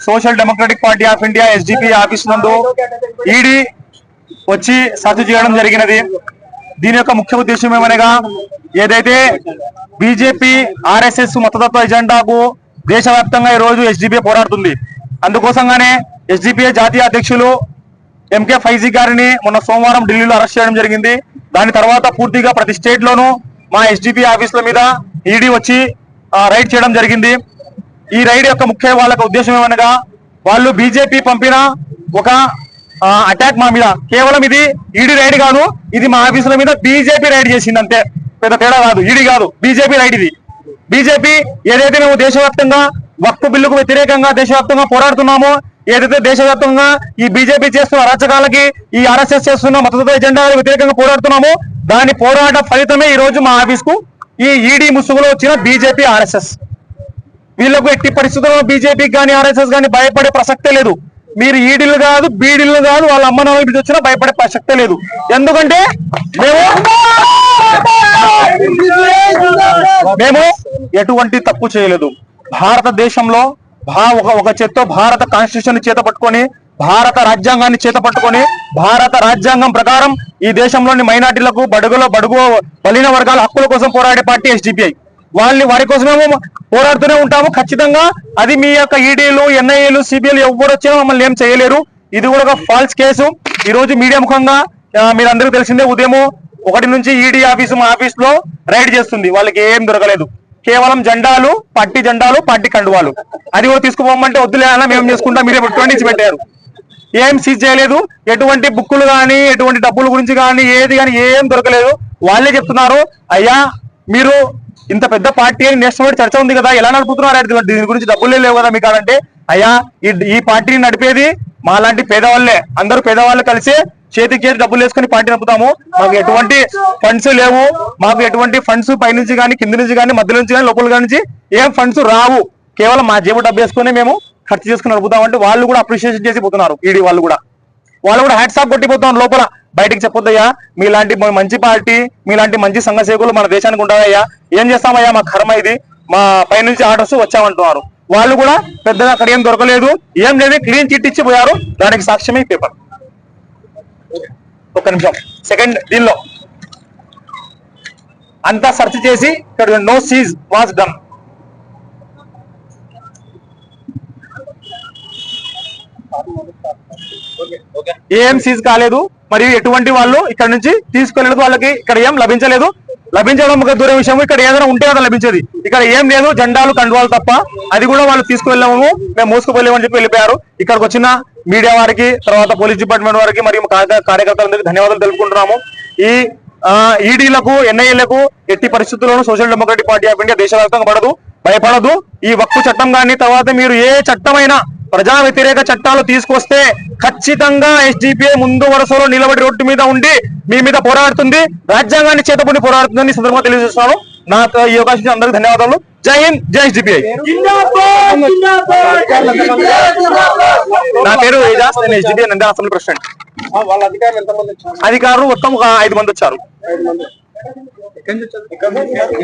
Social democratic party of India SDP office నందు ED వచ్చి search చేయడం జరిగినది. దీని యొక్క ముఖ్య ఉద్దేశం ఏమనగా, ఏదైతే బీజేపీ ఆర్ఎస్ఎస్ మతతత్వ ఎజెండాకు దేశవ్యాప్తంగా ఈ రోజు ఎస్డిపిఐ పోరాడుతుంది. అందుకోసంగానే ఎస్డిపిఐ జాతీయ అధ్యక్షులు ఎంకే ఫైజీ గారిని మొన్న సోమవారం ఢిల్లీలో అరెస్ట్ చేయడం జరిగింది. దాని తర్వాత పూర్తిగా ప్రతి స్టేట్ లోనూ మా ఎస్డిపిఐ ఆఫీసుల మీద ఈడీ వచ్చి రైడ్ చేయడం జరిగింది. ఈ రైడ్ యొక్క ముఖ్య వాళ్ళ ఉద్దేశం ఏమనగా, వాళ్ళు బీజేపీ పంపిన ఒక అటాక్ మా మీద, కేవలం ఇది ఈడీ రైడ్ కాదు, ఇది మా ఆఫీసుల మీద బీజేపీ రైడ్ చేసింది అంతే, పెద్ద తేడా కాదు. ఈడీ కాదు, బీజేపీ రైడ్ ఇది. బీజేపీ ఏదైతే మేము దేశవ్యాప్తంగా వక్ఫ్ బిల్లుకు వ్యతిరేకంగా దేశవ్యాప్తంగా పోరాడుతున్నామో, ఏదైతే దేశవ్యాప్తంగా ఈ బీజేపీ చేస్తున్న అరాచకాలకి, ఈ ఆర్ఎస్ఎస్ చేస్తున్న మతతత్వ ఎజెండాలకు వ్యతిరేకంగా పోరాడుతున్నామో, దాని పోరాట ఫలితమే ఈ రోజు మా ఆఫీస్ కు ఈ ఈడీ ముసుగులో వచ్చిన బీజేపీ ఆర్ఎస్ఎస్. వీళ్లకు ఎట్టి పరిస్థితుల్లో బీజేపీకి కానీ ఆర్ఎస్ఎస్ కానీ భయపడే ప్రసక్తే లేదు. మీరు ఈడీలు కాదు, బీడీలు కాదు, వాళ్ళ అమ్మ నాన్న మీద వచ్చినా భయపడే ప్రసక్తే లేదు. ఎందుకంటే మేము ఎటువంటి తప్పు చేయలేదు. భారతదేశంలో ఒక చేత్తో భారత కాన్స్టిట్యూషన్ చేత పట్టుకొని, భారత రాజ్యాంగాన్ని చేత పట్టుకొని, భారత రాజ్యాంగం ప్రకారం ఈ దేశంలోని మైనార్టీలకు, బడుగు బలిన వర్గాల హక్కుల కోసం పోరాడే పార్టీ ఎస్డిపిఐ. వారి కోసమేమో పోరాడుతూనే ఉంటాము ఖచ్చితంగా. అది మీ యొక్క ఈడీలు, ఎన్ఐఏలు, సిబిఐలు ఎవరు వచ్చినా మమ్మల్ని ఏం చేయలేరు. ఇది కూడా ఒక ఫాల్స్ కేసు. ఈ రోజు మీడియా ముఖంగా మీరందరికీ తెలిసిందే, ఉదయం 1 నుంచి ఈడీ ఆఫీసు మా ఆఫీస్ లో రైడ్ చేస్తుంది. వాళ్ళకి ఏం దొరకలేదు, కేవలం జెండాలు, పార్టీ కండువాలు. అది కూడా తీసుకుపోమంటే వద్దులేనా మేము చేసుకుంటా, మీరే పెట్టుకోండి ఇచ్చి పెట్టారు. ఏం సీజ్ చేయలేదు, ఎటువంటి బుక్కులు కానీ, ఎటువంటి డబ్బుల గురించి కానీ, ఏది కానీ ఏం దొరకలేదు. వాళ్ళే చెప్తున్నారు, అయ్యా మీరు ఇంత పెద్ద పార్టీ అని నేషనల్ చర్చ ఉంది కదా, ఎలా నడుపుతున్నారు, దీని గురించి డబ్బులే లేవు కదా మీకు అంటే, అయ్యా ఈ పార్టీని నడిపేది మాలాంటి పేదవాళ్ళే, అందరూ పేదవాళ్ళు కలిసి చేతికి డబ్బులు వేసుకుని పార్టీ నడుపుతాము. మాకు ఎటువంటి ఫండ్స్ లేవు, మాకు ఎటువంటి ఫండ్స్ పైనుంచి కానీ, కింద నుంచి కానీ, మధ్య నుంచి కానీ, లోపల నుంచి ఏం ఫండ్స్ రావు. కేవలం మా జేబు డబ్బు వేసుకుని మేము ఖర్చు చేసుకుని నడుపుతామంటే వాళ్ళు కూడా అప్రిషియేషన్ చేసి పోతున్నారు. ఈడీ వాళ్ళు కూడా హ్యాట్స్ ఆఫ్ కొట్టిపోతున్నారు. లోపల బయటికి చెప్పొద్దయ్యా, మీలాంటి మంచి పార్టీ, మీలాంటి మంచి సంఘ సేవకులు మన దేశానికి ఉంటారయ్యా, ఏం చేస్తామయ్యా, మా కర్మ ఇది, మా పైనుంచి ఆర్డర్స్ వచ్చామంటున్నారు. వాళ్ళు కూడా పెద్దగా అక్కడ ఏం దొరకలేదు, ఏం లేదు, క్లీన్ చిట్ ఇచ్చి పోయారు. దానికి సాక్ష్యమే పేపర్. ఒక్క నిమిషం, సెకండ్ దీనిలో అంతా సెర్చ్ చేసి ఇక్కడ నో సీజ్ వాస్ డన్. ఏం సీజ్ కాలేదు, మరియు ఎటువంటి వాళ్ళు ఇక్కడ నుంచి తీసుకెళ్ళలేదు, వాళ్ళకి ఇక్కడ ఏం లభించడం ఒక దూరం విషయం. ఇక్కడ ఏదైనా ఉంటే కదా లభించేది, ఇక్కడ ఏం లేదు, జెండాలు కండువాలు తప్ప. అది కూడా వాళ్ళు తీసుకువెళ్ళాము, మేము మోసుకుపోలేమని చెప్పి వెళ్ళిపోయారు. ఇక్కడికి వచ్చిన మీడియా వారికి, తర్వాత పోలీస్ డిపార్ట్మెంట్ వారికి మరియు కార్యకర్తలందరికీ ధన్యవాదాలు తెలుపుకుంటున్నాము. ఈ ఈడీలకు, ఎన్ఐఏలకు ఎట్టి పరిస్థితుల్లోనూ social democratic party of India దేశవ్యాప్తంగా భయపడదు. ఈ వక్ఫ్ చట్టం కానీ, తర్వాత మీరు ఏ చట్టమైనా ప్రజా వ్యతిరేక చట్టాలు తీసుకొస్తే ఖచ్చితంగా ఎస్డిపిఐ ముందు వరుసలో నిలబడి రోడ్డు మీద ఉండి మీ మీద పోరాడుతుంది, రాజ్యాంగాన్ని చేతపడి పోరాడుతుందని సందర్భంగా తెలియజేస్తున్నాను. ఈ అవకాశం అందరికీ ధన్యవాదాలు. జై హింద్, జై ఎస్డిపిఐ. నా పేరు ఏజాస్, నేను ఎస్డిపిఐ నంద్యాల అసెంబ్లీ ప్రెసిడెంట్. అధికారులు మొత్తం ఒక 5 మంది వచ్చారు.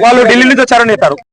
వాళ్ళు ఢిల్లీ నుంచి వచ్చారని చెప్పారు.